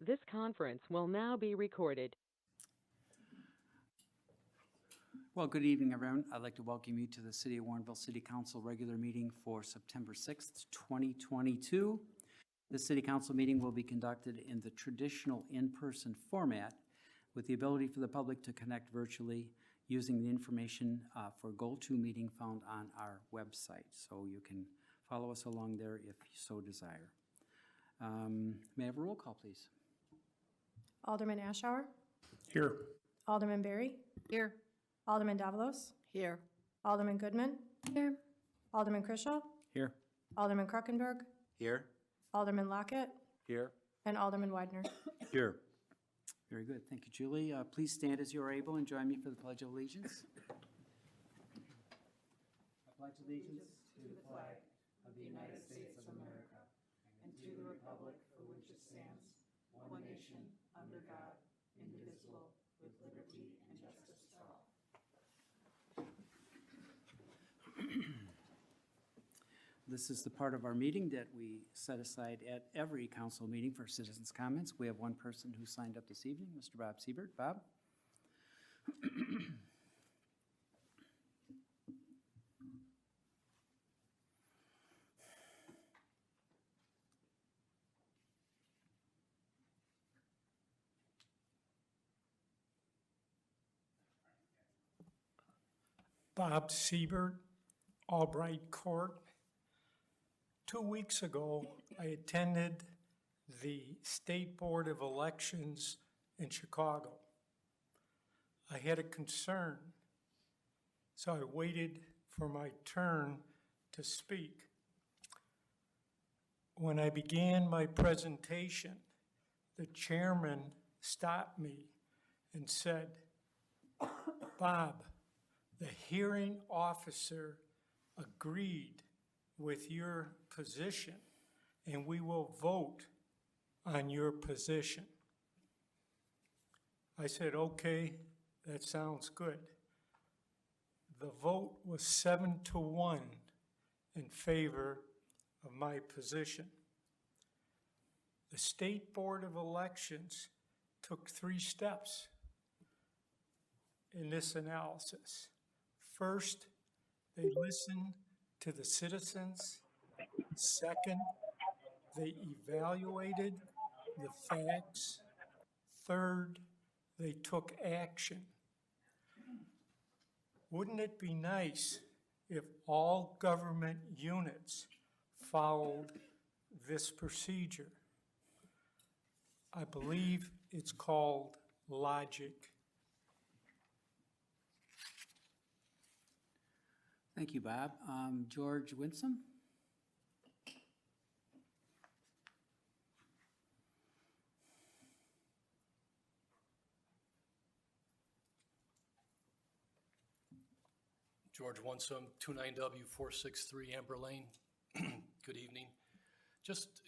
This conference will now be recorded. Well, good evening, everyone. I'd like to welcome you to the City of Warrenville City Council regular meeting for September 6th, 2022. The City Council meeting will be conducted in the traditional in-person format with the ability for the public to connect virtually using the information for GoToMeeting found on our website. So you can follow us along there if you so desire. May I have a roll call, please? Alderman Ashour, Here. Alderman Berry, Here. Alderman Davalos, Here. Alderman Goodman, Here. Alderman Krischel, Here. Alderman Kruckenberg, Here. Alderman Lockett, Here. and Alderman Widener. Here. Very good. Thank you, Julie. Please stand as you are able and join me for the Pledge of Allegiance. I pledge allegiance to the flag of the United States of America and to the republic for which it stands, one nation, under God, indivisible, with liberty and justice for all. This is the part of our meeting that we set aside at every council meeting for citizens' comments. We have one person who signed up this evening, Mr. Bob Siebert. Bob? Bob Siebert, Albright Court. 2 weeks ago, I attended the State Board of Elections in Chicago. I had a concern, so I waited for my turn to speak. When I began my presentation, the chairman stopped me and said, "Bob, the hearing officer agreed with your position, and we will vote on your position." I said, "Okay, that sounds good." The vote was 7-1 in favor of my position. The State Board of Elections took 3 steps in this analysis. First, they listened to the citizens. Second, they evaluated the facts. Third, they took action. Wouldn't it be nice if all government units followed this procedure? I believe it's called logic. Thank you, Bob. George Winsome? George Winsome, 29W463 Amber Lane. Good evening. Just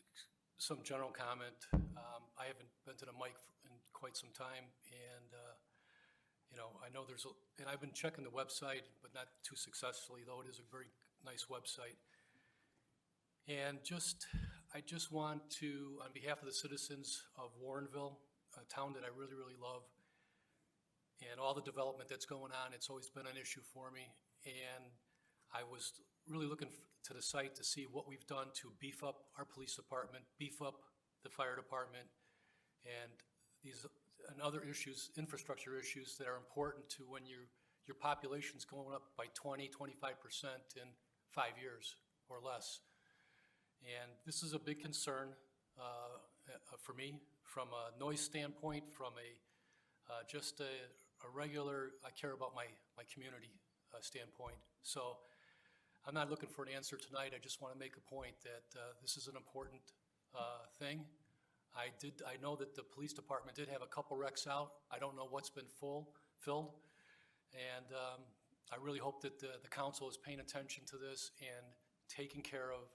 some general comment. I haven't been to the mic in quite some time, and I know and I've been checking the website, but not too successfully, though it is a very nice website. And I just want to, on behalf of the citizens of Warrenville, a town that I really, really love, and all the development that's going on, it's always been an issue for me. And I was really looking to the site to see what we've done to beef up our police department, beef up the fire department, and other issues, infrastructure issues that are important to when your population's going up by 20, 25% in 5 years or less. And this is a big concern for me from a noise standpoint, from just a regular, I care about my community standpoint. So I'm not looking for an answer tonight. I just want to make a point that this is an important thing. I know that the police department did have a couple wrecks out. I don't know what's been filled. And I really hope that the council is paying attention to this and taking care of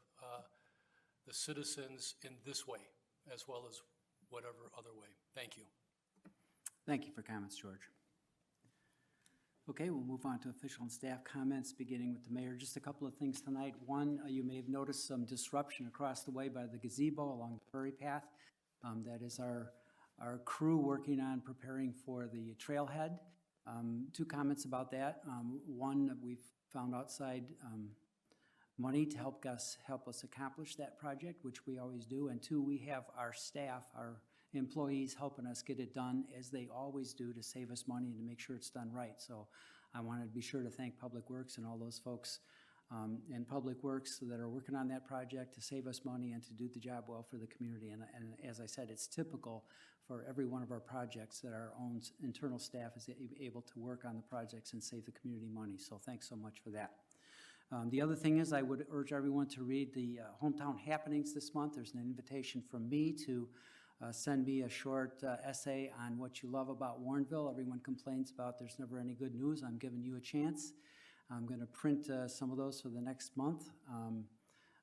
the citizens in this way, as well as whatever other way. Thank you. Thank you for comments, George. Okay, we'll move on to official and staff comments, beginning with the mayor. Just a couple of things tonight. One, you may have noticed some disruption across the way by the gazebo along the Prairie Path. That is our our crew working on preparing for the trailhead. Two comments about that. One, we've found outside money to help us accomplish that project, which we always do. And two, we have our staff, our employees helping us get it done, as they always do, to save us money and to make sure it's done right. So I wanted to be sure to thank Public Works and all those folks in Public Works that are working on that project to save us money and to do the job well for the community. And as I said, it's typical for every one of our projects that our own internal staff is able to work on the projects and save the community money. So thanks so much for that. The other thing is, I would urge everyone to read the Hometown Happenings this month. There's an invitation from me to send me a short essay on what you love about Warrenville. Everyone complains about there's never any good news. I'm giving you a chance. I'm going to print some of those for the next month.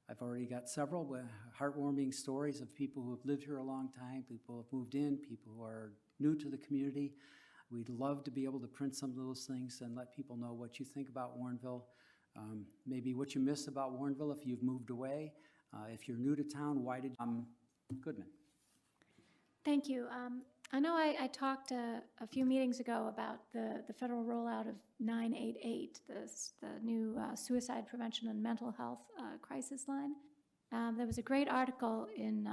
I've already got several heartwarming stories of people who have lived here a long time, people who have moved in, people who are new to the community. We'd love to be able to print some of those things and let people know what you think about Warrenville. Maybe what you miss about Warrenville if you've moved away. If you're new to town, why did Goodman? Thank you. I know I talked a few meetings ago about the federal rollout of 988, the new suicide prevention and mental health crisis line. There was a great article in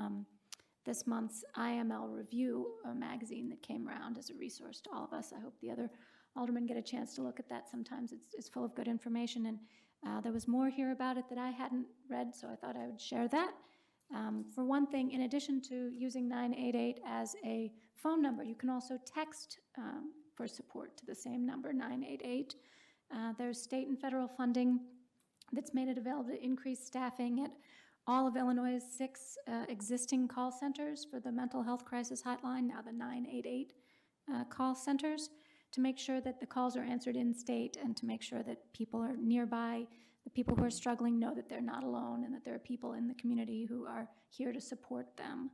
this month's IML Review magazine that came around as a resource to all of us. I hope the other aldermen get a chance to look at that. Sometimes it's full of good information, and there was more here about it that I hadn't read, so I thought I would share that. For one thing, in addition to using 988 as a phone number, you can also text for support to the same number, 988. There's state and federal funding that's made it available to increase staffing at all of Illinois' 6 existing call centers for the mental health crisis hotline, now the 988 call centers, to make sure that the calls are answered in state and to make sure that people are nearby. The people who are struggling know that they're not alone and that there are people in the community who are here to support them.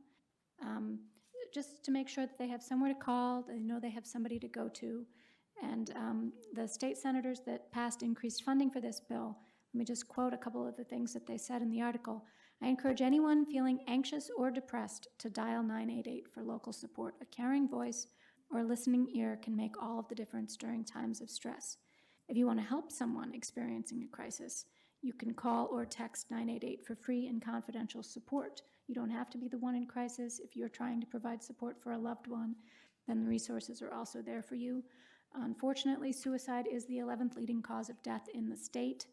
Just to make sure that they have somewhere to call, they know they have somebody to go to. And the state senators that passed increased funding for this bill, let me just quote a couple of the things that they said in the article. I encourage anyone feeling anxious or depressed to dial 988 for local support. A caring voice or a listening ear can make all of the difference during times of stress. If you want to help someone experiencing a crisis, you can call or text 988 for free and confidential support. You don't have to be the one in crisis. If you're trying to provide support for a loved one, then the resources are also there for you. Unfortunately, suicide is the 11th leading cause of death in the state,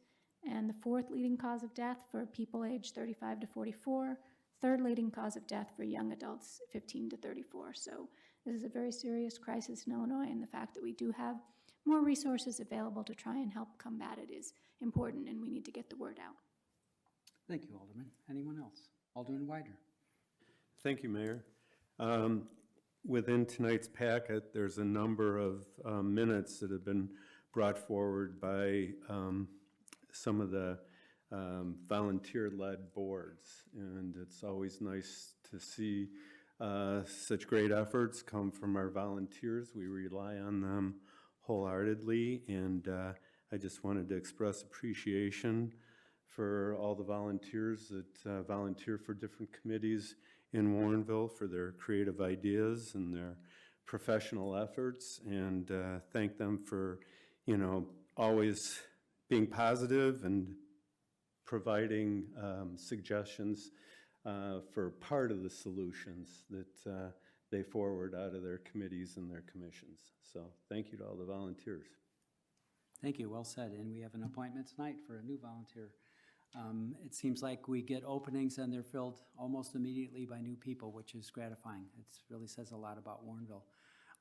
and the 4th leading cause of death for people aged 35 to 44, 3rd leading cause of death for young adults 15 to 34. So this is a very serious crisis in Illinois, and the fact that we do have more resources available to try and help combat it is important, and we need to get the word out. Thank you, Alderman. Anyone else? Alderman Widener. Thank you, Mayor. Within tonight's packet, there's a number of minutes that have been brought forward by some of the volunteer-led boards, and it's always nice to see such great efforts come from our volunteers. We rely on them wholeheartedly, and I just wanted to express appreciation for all the volunteers that volunteer for different committees in Warrenville, for their creative ideas and their professional efforts, and thank them for, always being positive and providing suggestions for part of the solutions that they forward out of their committees and their commissions. So thank you to all the volunteers. Thank you, well said. And we have an appointment tonight for a new volunteer. It seems like we get openings and they're filled almost immediately by new people, which is gratifying. It really says a lot about Warrenville.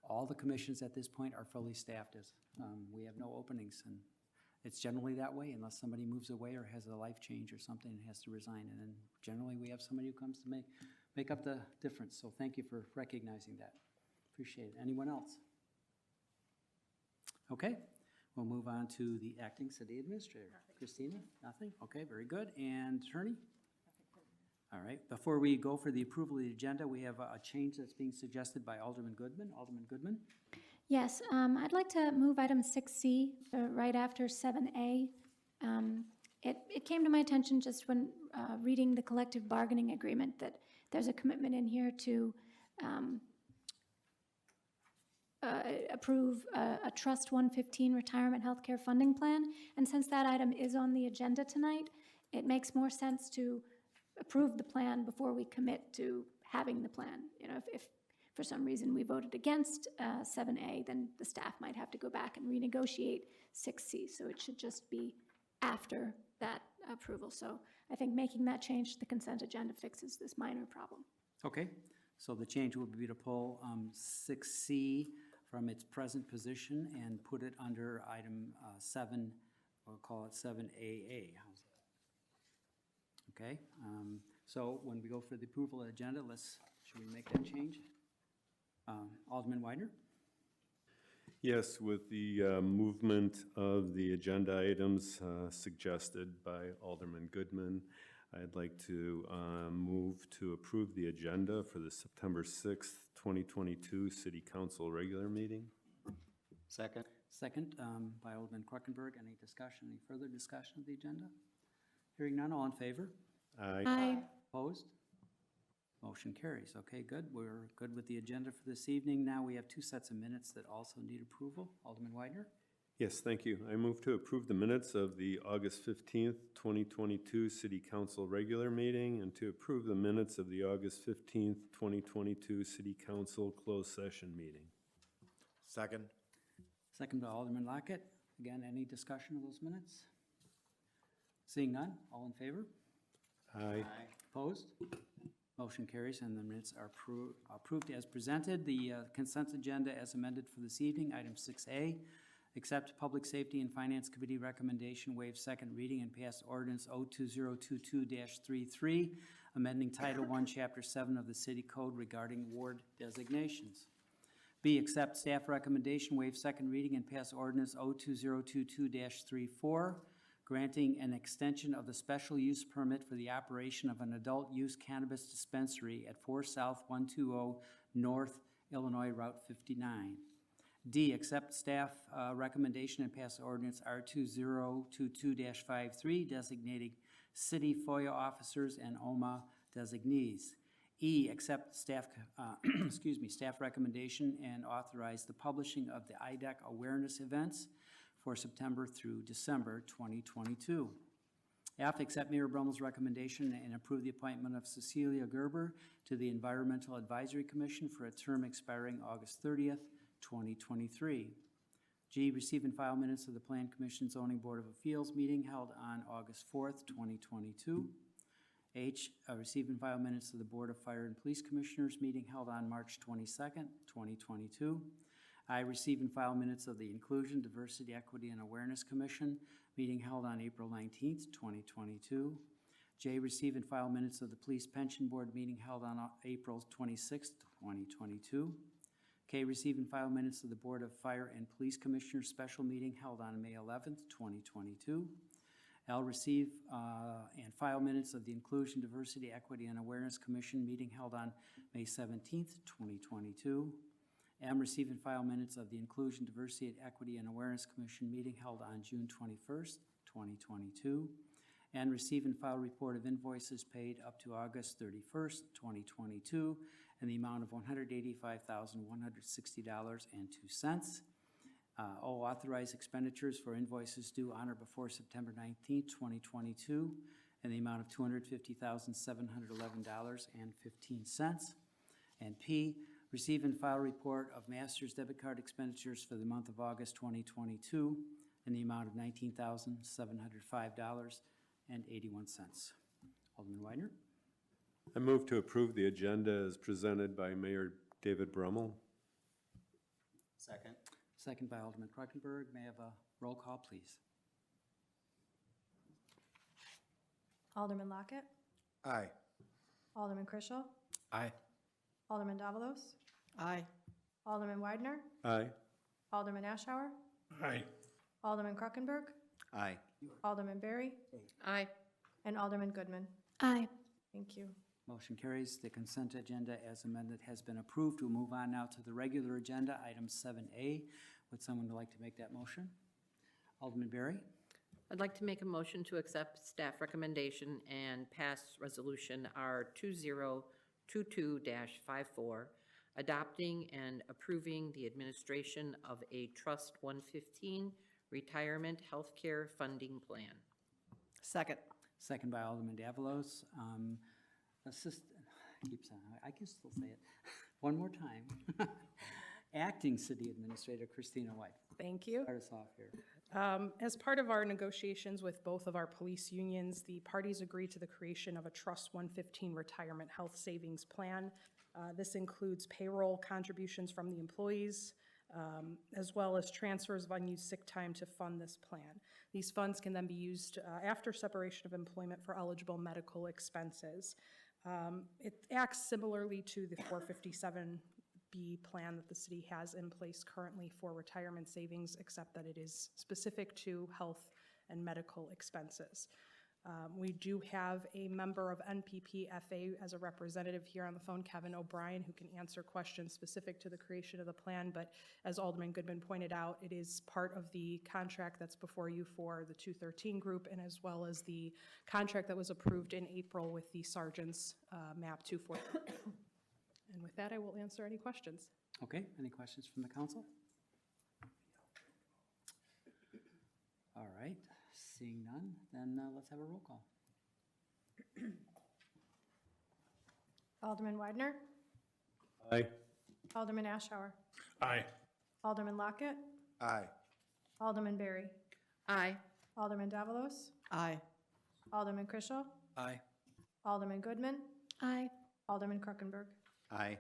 All the commissions at this point are fully staffed. We have no openings, and it's generally that way unless somebody moves away or has a life change or something and has to resign. And then generally we have somebody who comes to make up the difference. So thank you for recognizing that. Appreciate it. Anyone else? Okay. We'll move on to the acting city administrator. Nothing. Christina, nothing? Okay, very good. And attorney? All right. Before we go for the approval of the agenda, we have a change that's being suggested by Alderman Goodman. Alderman Goodman? Yes, I'd like to move item 6C right after 7A. It came to my attention just when reading the collective bargaining agreement that there's a commitment in here to approve a Trust 115 retirement healthcare funding plan. And since that item is on the agenda tonight, it makes more sense to approve the plan before we commit to having the plan. You know, if for some reason we voted against 7A, then the staff might have to go back and renegotiate 6C. So it should just be after that approval. So I think making that change to the consent agenda fixes this minor problem. Okay, so the change would be to pull 6C from its present position and put it under item 7, we'll call it 7AA. How's that? Okay, so when we go for the approval of the agenda, should we make that change? Alderman Widener? Yes, with the movement of the agenda items suggested by Alderman Goodman, I'd like to move to approve the agenda for the September 6th, 2022 City Council regular meeting. Second. Second by Alderman Kruckenberg. Any discussion, any further discussion of the agenda? Hearing none, all in favor? Aye. Aye. Opposed? Motion carries. Okay, good. We're good with the agenda for this evening. Now we have 2 sets of minutes that also need approval. Alderman Widener? Yes, thank you. I move to approve the minutes of the August 15th, 2022 City Council regular meeting and to approve the minutes of the August 15th, 2022 City Council closed session meeting. Second. Second by Alderman Lockett. Again, any discussion of those minutes? Seeing none, all in favor? Aye. Opposed? Motion carries and the minutes are approved as presented. The consent agenda as amended for this evening, item 6A, accept Public Safety and Finance Committee recommendation, waive second reading and pass ordinance 02022-33, amending Title I, Chapter 7 of the City Code regarding ward designations. B, accept staff recommendation, waive second reading and pass ordinance 02022-34, granting an extension of the special use permit for the operation of an adult use cannabis dispensary at 4 South 120 North Illinois Route 59. D, accept staff recommendation and pass ordinance R2022-53, designating city FOIA officers and OMA designees. E, accept staff, staff recommendation and authorize the publishing of the IDEC awareness events for September through December 2022. F, accept Mayor Brummel's recommendation and approve the appointment of Cecilia Gerber to the Environmental Advisory Commission for a term expiring August 30th, 2023. G, receive and file minutes of the Plan Commission Zoning Board of Appeals meeting held on August 4th, 2022. H, receive and file minutes of the Board of Fire and Police Commissioners meeting held on March 22nd, 2022. I, receive and file minutes of the Inclusion, Diversity, Equity, and Awareness Commission meeting held on April 19th, 2022. J, receive and file minutes of the Police Pension Board meeting held on April 26th, 2022. K, receive and file minutes of the Board of Fire and Police Commissioners special meeting held on May 11th, 2022. L, receive and file minutes of the Inclusion, Diversity, Equity, and Awareness Commission meeting held on May 17th, 2022. M, receive and file minutes of the Inclusion, Diversity, Equity, and Awareness Commission meeting held on June 21st, 2022. And receive and file report of invoices paid up to August 31st, 2022, in the amount of $185,160.02. O, authorize expenditures for invoices due on or before September 19th, 2022, in the amount of $250,711.15. And P, receive and file report of master's debit card expenditures for the month of August 2022 in the amount of $19,705.81. Alderman Widener? I move to approve the agenda as presented by Mayor David Brummel. Second. Second by Alderman Kruckenberg. May I have a roll call, please? Alderman Lockett, Aye. Alderman Chrisell, Aye. Alderman Davalos, Aye. Alderman Widener, Aye. Alderman Ashour, Aye. Alderman Kruckenberg, Aye. Alderman Berry, Aye. and Alderman Goodman. Aye. Thank you. Motion carries. The consent agenda as amended has been approved. We'll move on now to the regular agenda, item 7A. Would someone like to make that motion? Alderman Berry? I'd like to make a motion to accept staff recommendation and pass resolution R2022-54, adopting and approving the administration of a Trust 115 Retirement Healthcare Funding Plan. Second. Second by Alderman Davalos. I can still say it. One more time. Acting City Administrator Christina White. Thank you. Start us off here. As part of our negotiations with both of our police unions, the parties agreed to the creation of a Trust 115 Retirement Health Savings Plan. This includes payroll contributions from the employees, as well as transfers of unused sick time to fund this plan. These funds can then be used after separation of employment for eligible medical expenses. It acts similarly to the 457B plan that the city has in place currently for retirement savings, except that it is specific to health and medical expenses. We do have a member of NPPFA as a representative here on the phone, Kevin O'Brien, who can answer questions specific to the creation of the plan. But as Alderman Goodman pointed out, it is part of the contract that's before you for the 213 group, and as well as the contract that was approved in April with the sergeants, MAP 240. And with that, I will answer any questions. Okay, any questions from the council? All right, seeing none, then let's have a roll call. Alderman Widener, Aye. Alderman Ashour, Aye. Alderman Lockett, Aye. Alderman Berry, Aye. Alderman Davalos, Aye. Alderman Chrisell, Aye. Alderman Goodman, Aye. Alderman Krokenberg. Aye.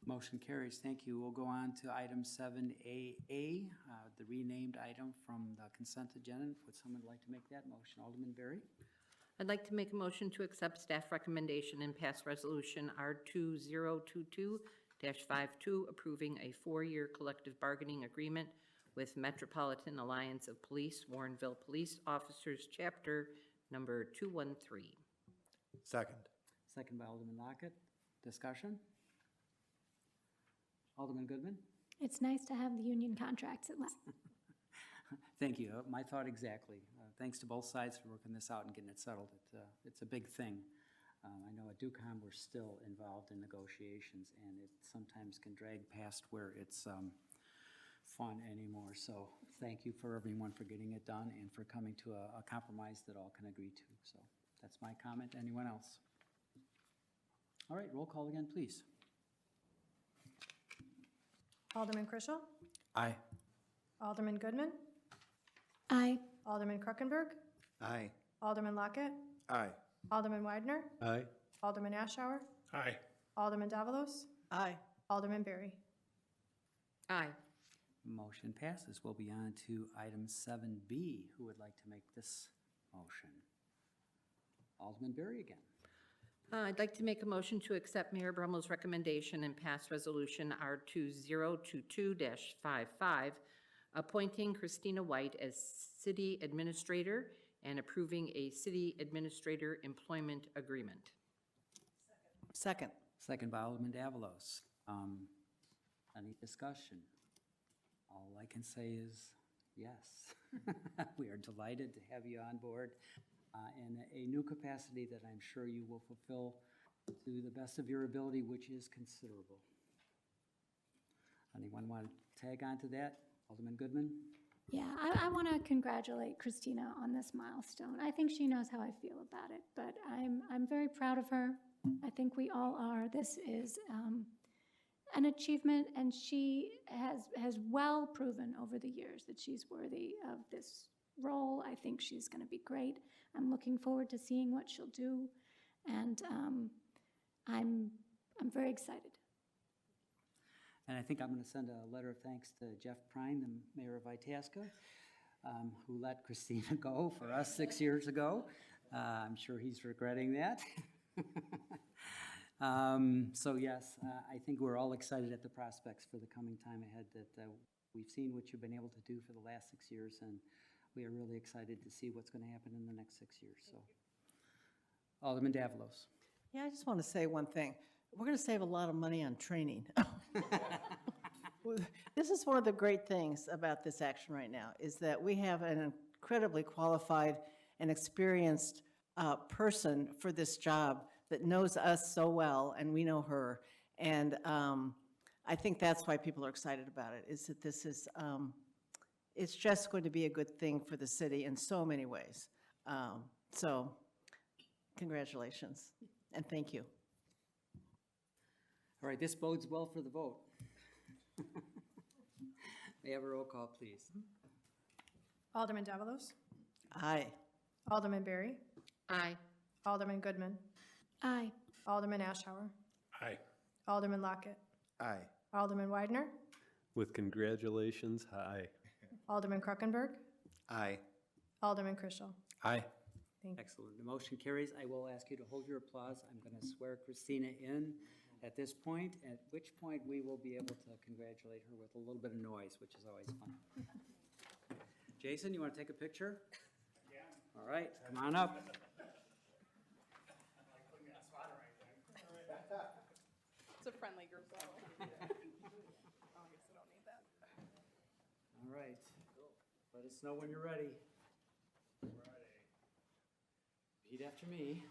Motion carries. Thank you. We'll go on to item 7AA, the renamed item from the consent agenda. Would someone like to make that motion? Alderman Berry? I'd like to make a motion to accept staff recommendation and pass resolution R2022-52, approving a 4-year collective bargaining agreement with Metropolitan Alliance of Police, Warrenville Police Officers, Chapter Number 213. Second. Second by Alderman Lockett. Discussion? Alderman Goodman? It's nice to have the union contracts at last. Thank you. My thought exactly. Thanks to both sides for working this out and getting it settled. It's a big thing. I know at DUCOM we're still involved in negotiations, and it sometimes can drag past where it's fun anymore. So thank you for everyone for getting it done and for coming to a compromise that all can agree to. So that's my comment. Anyone else? All right, roll call again, please. Alderman Chrisell, Aye. Alderman Goodman, Aye. Alderman Krokenberg, Aye. Alderman Lockett, Aye. Alderman Widener, Aye. Alderman Ashour, Aye. Alderman Davalos, Aye. Alderman Berry. Aye. Motion passes. We'll be on to item 7B. Who would like to make this motion? Alderman Berry again. I'd like to make a motion to accept Mayor Brummel's recommendation and pass resolution R2022-55, appointing Christina White as city administrator and approving a city administrator employment agreement. Second. Second by Alderman Davalos. Any discussion? All I can say is yes. We are delighted to have you on board in a new capacity that I'm sure you will fulfill to the best of your ability, which is considerable. Anyone want to tag on to that? Alderman Goodman? Yeah, I want to congratulate Christina on this milestone. I think she knows how I feel about it, but I'm very proud of her. I think we all are. This is an achievement, and she has well proven over the years that she's worthy of this role. I think she's going to be great. I'm looking forward to seeing what she'll do, and I'm very excited. And I think I'm going to send a letter of thanks to Jeff Prine, the mayor of Itasca, who let Christina go for us 6 years ago. I'm sure he's regretting that. So yes, I think we're all excited at the prospects for the coming time ahead, that we've seen what you've been able to do for the last 6 years, and we are really excited to see what's going to happen in the next 6 years. So, Alderman Davalos. Yeah, I just want to say one thing. We're going to save a lot of money on training. This is one of the great things about this action right now, is that we have an incredibly qualified and experienced person for this job that knows us so well, and we know her. And I think that's why people are excited about it, is that this is, it's just going to be a good thing for the city in so many ways. So congratulations, and thank you. All right, this bodes well for the vote. May I have a roll call, please? Alderman Davalos, Aye. Alderman Berry, Aye. Alderman Goodman, Aye. Alderman Ashower, Aye. Alderman Lockett, Aye. Alderman Widener, With congratulations, aye. Alderman Krokenberg, Aye. Alderman Chrisell. Aye. Excellent. The motion carries. I will ask you to hold your applause. I'm going to swear Christina in at this point, at which point we will be able to congratulate her with a little bit of noise, which is always fun. Jason, you want to take a picture? Yeah. All right, come on up. It's a friendly group, though. Obviously don't need that. All right. Let us know when you're ready. Repeat after me.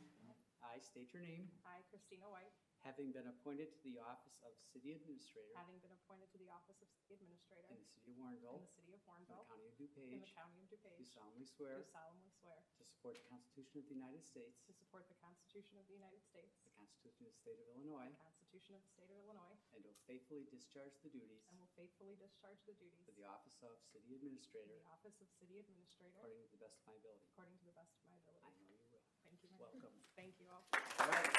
I state your name, I, Christina White, having been appointed to the office of City Administrator having been appointed to the office of City Administrator in the City of in Warrenville, the city of in the Warrenville, County of in the DuPage, county of do DuPage, solemnly do swear solemnly swear to support the Constitution of the United States, to support the Constitution of the United States, the Constitution of the State of Illinois, the Constitution of the State of Illinois, and will faithfully discharge the duties and will faithfully discharge the duties of the office of City of Administrator the office of City Administrator according to the best of my ability. according to the best of my ability. I know you will. Thank you very much. Welcome. Thank you all. All right.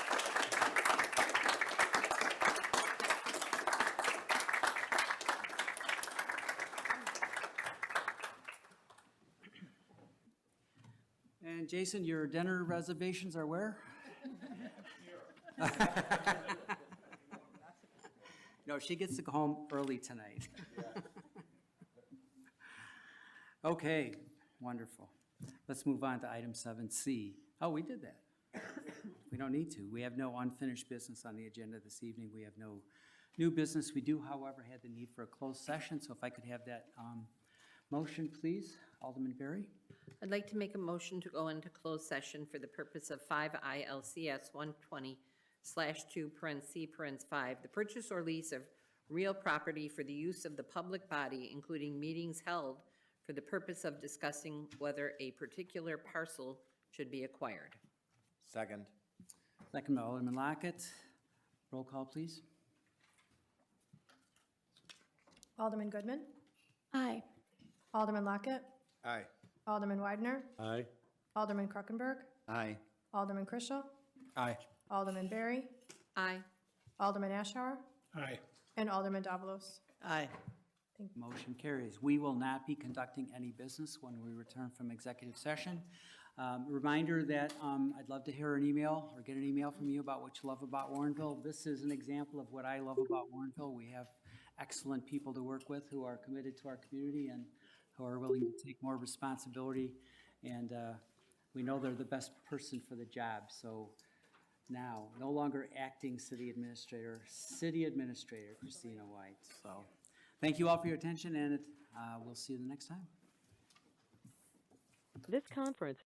And Jason, your dinner reservations are where? No, she gets to go home early tonight. Okay, wonderful. Let's move on to item 7C. Oh, we did that. We don't need to. We have no unfinished business on the agenda this evening. We have no new business. We do, however, have the need for a closed session, so if I could have that motion, please. Alderman Berry? I'd like to make a motion to go into closed session for the purpose of 5 ILCS 120/2(c)(5), the purchase or lease of real property for the use of the public body, including meetings held for the purpose of discussing whether a particular parcel should be acquired. Second. Second by Alderman Lockett. Roll call, please. Alderman Goodman, Aye. Alderman Lockett, Aye. Alderman Widener, Aye. Alderman Krokenberg, Aye. Alderman Chrisell, Aye. Alderman Berry, Aye. Alderman Ashower, Aye. and Alderman Davalos. Aye. Motion carries. We will not be conducting any business when we return from executive session. Reminder that I'd love to hear an email or get an email from you about what you love about Warrenville. This is an example of what I love about Warrenville. We have excellent people to work with who are committed to our community and who are willing to take more responsibility. And we know they're the best person for the job. So now, no longer acting city administrator Christina White. So thank you all for your attention, and we'll see you the next time. This conference